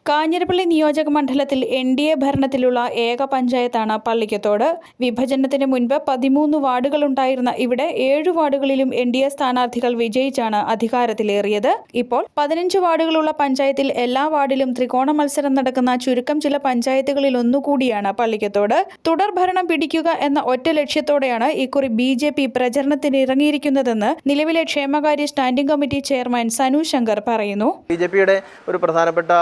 കാഞ്ഞിരപ്പള്ളി നിയോജക മണ്ഡലത്തിൽ NDA ഭരണത്തിലുള്ള ഏക പഞ്ചായത്താണ് പള്ളിക്കത്തോട്. വിഭജനത്തിന് മുൻപ് 13 വാർഡുകളുണ്ടായിരുന്ന ഇവിടെ 7 വാർഡുകളിലും NDA സ്ഥാനാർത്ഥികൾ വിജയിച്ചാണ് അധികാരത്തിലേറിയത്. ഇപ്പോൾ 15 വാർഡുകളുള്ള പഞ്ചായത്തിൽ എല്ലാ വാർഡിലും ത്രികോണ മത്സരം നടക്കുന്ന ചുരുക്കം ചില പഞ്ചായത്തുകളിൽ ഒന്നുകൂടിയാണ് പള്ളിക്കത്തോട്. തുടർ ഭരണം പിടിക്കുക എന്ന ഒറ്റ ലക്ഷ്യത്തോടെയാണ് ഇക്കുറി BJP പ്രചരണത്തിനിറങ്ങിയിരിക്കുന്നതെന്ന് നിലവിലെ ക്ഷേമകാര്യ standing committee chairman Sanu Shankar പറയുന്നു. BJPയുടെ ഒരു പ്രധാനപ്പെട്ട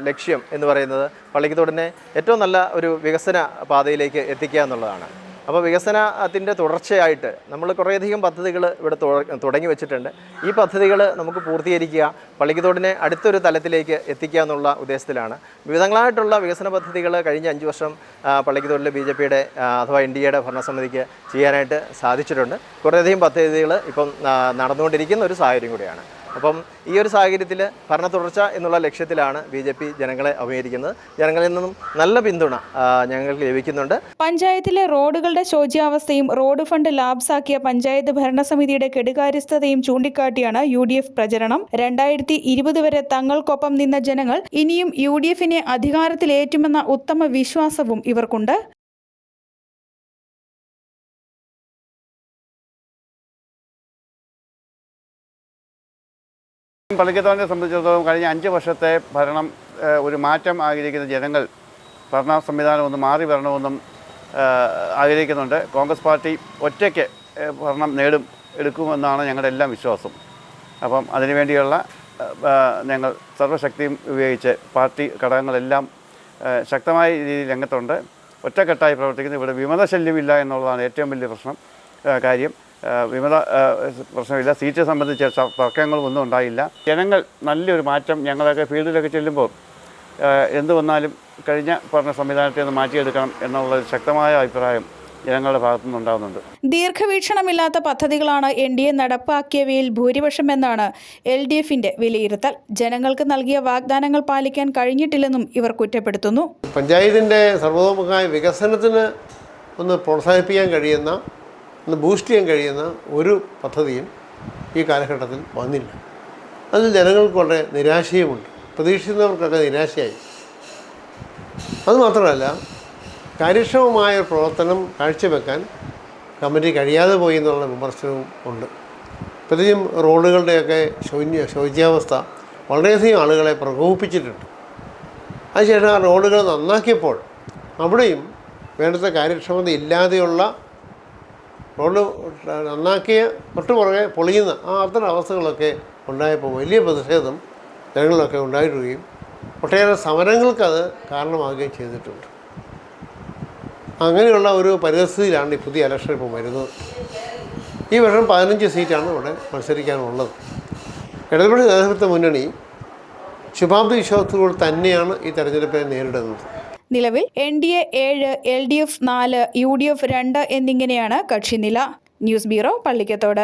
ലക്ഷ്യം എന്ന് പറയുന്നത് പള്ളിക്കത്തോടിനെ ഏറ്റവും നല്ല ഒരു വികസന പാതയിലേക്ക് എത്തിക്കുക എന്നുള്ളതാണ്. അപ്പോൾ വികസനത്തിൻ്റെ തുടർച്ചയായിട്ട് നമ്മൾ കുറേയധികം പദ്ധതികൾ ഇവിടെ തുടങ്ങി വെച്ചിട്ടുണ്ട്. ഈ പദ്ധതികൾ നമുക്ക് പൂർത്തീകരിക്കുക, പള്ളിക്കത്തോടിനെ അടുത്തൊരു തലത്തിലേക്ക് എത്തിക്കുക എന്നുള്ള ഉദ്ദേശത്തിലാണ്. വിവിധങ്ങളായിട്ടുള്ള വികസന പദ്ധതികൾ കഴിഞ്ഞ 5 വർഷം പള്ളിക്കത്തോടിൽ BJPയുടെ അഥവാ NDAയുടെ ഭരണസമിതിക്ക് ചെയ്യാനായിട്ട് സാധിച്ചിട്ടുണ്ട്. കുറേയധികം പദ്ധതികൾ ഇപ്പം നടന്നുകൊണ്ടിരിക്കുന്ന ഒരു സാഹചര്യം കൂടിയാണ്. അപ്പം ഈ ഒരു സാഹചര്യത്തിൽ ഭരണ തുടർച്ച എന്നുള്ള ലക്ഷ്യത്തിലാണ് BJP ജനങ്ങളെ അഭിമുഖീകരിക്കുന്നത്. ജനങ്ങളിൽ നിന്നും നല്ല പിന്തുണ ഞങ്ങൾക്ക് ലഭിക്കുന്നുണ്ട്. പഞ്ചായത്തിലെ റോഡുകളുടെ ശോച്യാവസ്ഥയും റോഡ് ഫണ്ട് ലാപ്സാക്കിയ പഞ്ചായത്ത് ഭരണസമിതിയുടെ കെടുകാര്യസ്ഥതയും ചൂണ്ടിക്കാട്ടിയാണ് UDF പ്രചരണം. 2020 വരെ തങ്ങൾക്കൊപ്പം നിന്ന ജനങ്ങൾ ഇനിയും UDFനെ അധികാരത്തിലേറ്റുമെന്ന ഉത്തമ വിശ്വാസവും ഇവർക്കുണ്ട്. പള്ളിക്കത്തോടിനെ സംബന്ധിച്ചിടത്തോളം കഴിഞ്ഞ 5 വർഷത്തെ ഭരണം ഒരു മാറ്റം ആഗ്രഹിക്കുന്ന ജനങ്ങൾ ഭരണ സംവിധാനം ഒന്ന് മാറി വരണമെന്നും ആഗ്രഹിക്കുന്നുണ്ട്. കോൺഗ്രസ് പാർട്ടി ഒറ്റയ്ക്ക് ഭരണം എടുക്കുമെന്നാണ് ഞങ്ങളുടെ എല്ലാം വിശ്വാസം. അപ്പം അതിനുവേണ്ടിയുള്ള ഞങ്ങൾ സർവ്വശക്തിയും ഉപയോഗിച്ച് പാർട്ടി ഘടകങ്ങളെല്ലാം ശക്തമായ രീതിയിൽ രംഗത്തുണ്ട്. ഒറ്റക്കെട്ടായി പ്രവർത്തിക്കുന്നു. ഇവിടെ വിമതശല്യമില്ല എന്നുള്ളതാണ് ഏറ്റവും വലിയ കാര്യം. പ്രശ്നമില്ല. സീറ്റ് സംബന്ധിച്ച തർക്കങ്ങളൊന്നും ഉണ്ടായില്ല. ജനങ്ങൾ നല്ലൊരു മാറ്റം ഞങ്ങളൊക്കെ ഫീൽഡിലൊക്കെ ചെല്ലുമ്പോൾ എന്ത് വന്നാലും കഴിഞ്ഞ ഭരണ സംവിധാനത്തെ ഒന്ന് മാറ്റിയെടുക്കണം എന്നുള്ള ശക്തമായ അഭിപ്രായം ജനങ്ങളുടെ ഭാഗത്തുനിന്നുണ്ടാകുന്നുണ്ട്. ദീർഘവീക്ഷണമില്ലാത്ത പദ്ധതികളാണ് NDA നടപ്പാക്കിയവയിൽ ഭൂരിപക്ഷമെന്നാണ് LDFന്റെ വിലയിരുത്തൽ. ജനങ്ങൾക്ക് നൽകിയ വാഗ്ദാനങ്ങൾ പാലിക്കാൻ കഴിഞ്ഞിട്ടില്ലെന്നും ഇവർ കുറ്റപ്പെടുത്തുന്നു. പഞ്ചായത്തിൻ്റെ സർവ്വതോമുഖമായ വികസനത്തിന് ഒന്ന് പ്രോത്സാഹിപ്പിക്കാൻ കഴിയുന്ന, ഒന്ന് ബൂസ്റ്റ് ചെയ്യാൻ കഴിയുന്ന ഒരു പദ്ധതിയും ഈ കാലഘട്ടത്തിൽ വന്നില്ല. അതിൽ ജനങ്ങൾക്ക് വളരെ നിരാശയുമുണ്ട്. പ്രതീക്ഷിക്കുന്നവർക്കൊക്കെ നിരാശയായി. അതുമാത്രമല്ല, കാര്യക്ഷമമായ പ്രവർത്തനം കാഴ്ചവെക്കാൻ കമ്മിറ്റി കഴിയാതെ പോയി എന്നുള്ള വിമർശനവും ഉണ്ട്. പ്രത്യേകിച്ചും റോഡുകളുടെയൊക്കെ ശോച്യാവസ്ഥ വളരെയധികം ആളുകളെ പ്രകോപിപ്പിച്ചിട്ടുണ്ട്. അതിനുശേഷം ആ റോഡുകൾ നന്നാക്കിയപ്പോൾ അവിടെയും വേണ്ടത്ര കാര്യക്ഷമത ഇല്ലാതെയുള്ള റോഡ് നന്നാക്കിയ തൊട്ടുപുറകെ പൊളിയുന്ന അത്തരം അവസ്ഥകളൊക്കെ ഉണ്ടായപ്പോൾ വലിയ പ്രതിഷേധം ജനങ്ങളിലൊക്കെ ഉണ്ടായിട്ടുകയും ഒട്ടേറെ സമരങ്ങൾക്കത് കാരണമാവുകയും ചെയ്തിട്ടുണ്ട്. അങ്ങനെയുള്ള ഒരു പരിസ്ഥിതിയിലാണ് ഈ പുതിയ ഇലക്ഷൻ ഇപ്പോൾ വരുന്നത്. ഈ വർഷം 15 സീറ്റാണ് ഇവിടെ മത്സരിക്കാനുള്ളത്. ഇടതുപക്ഷ ജനാധിപത്യ മുന്നണി ശുഭാപ്തി വിശ്വാസത്തോടെ തന്നെയാണ് ഈ തെരഞ്ഞെടുപ്പിനെ നേരിടുന്നത്. നിലവിൽ NDA 7, LDF 4, UDF 2 എന്നിങ്ങനെയാണ് കക്ഷിനില. News bureau, Pallikathodu.